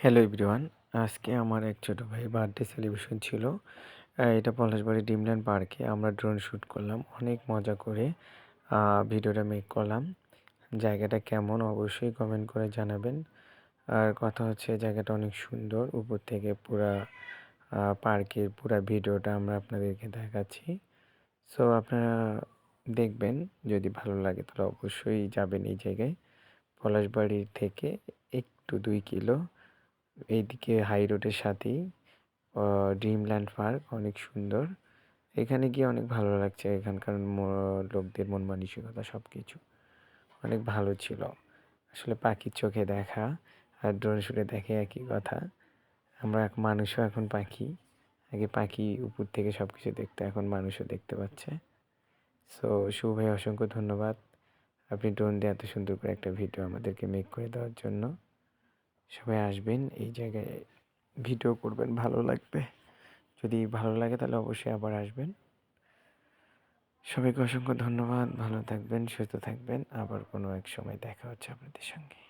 Hello everyone. আজকে আমার এক ছোট ভাইয়ের বার্থডে সেলিব্রেশন ছিল। এটা পলাশবাড়ি ড্রিমল্যান্ড পার্কে আমরা ড্রোন শ্যুট করলাম। অনেক মজা করে ভিডিওটা মেক করলাম। জায়গাটা কেমন অবশ্যই কমেন্ট করে জানাবেন। আর কথা হচ্ছে জায়গাটা অনেক সুন্দর। উপর থেকে পুরা পার্কের পুরা ভিডিওটা আমরা আপনাদেরকে দেখাচ্ছি। সো আপনারা দেখবেন, যদি ভালো লাগে তাহলে অবশ্যই যাবেন এই জায়গায়। পলাশবাড়ি থেকে একটু ২ কিলো এইদিকে হাই রোডের সাথেই ড্রিমল্যান্ড পার্ক অনেক সুন্দর। এখানে গিয়ে অনেক ভালো লাগছে। এখানকার লোকদের মন মানসিকতা সব কিছু অনেক ভালো ছিল। আসলে পাখির চোখে দেখা আর ড্রোন শুটে দেখে একই কথা। আমরা মানুষও এখন পাখি। আগে পাখি উপর থেকে সব কিছু দেখতো, এখন মানুষও দেখতে পাচ্ছে। সো শুভ ভাই, অসংখ্য ধন্যবাদ। আপনি ড্রোন দিয়ে এত সুন্দর করে একটা ভিডিও আমাদেরকে মেক করে দেওয়ার জন্য। সবাই আসবেন এই জায়গায়, ভিডিও করবেন, ভালো লাগবে। যদি ভালো লাগে তাহলে অবশ্যই আবার আসবেন। সবাইকে অসংখ্য ধন্যবাদ। ভালো থাকবেন, সুস্থ থাকবেন। আবার কোনো এক সময় দেখা হচ্ছে আপনাদের সঙ্গে।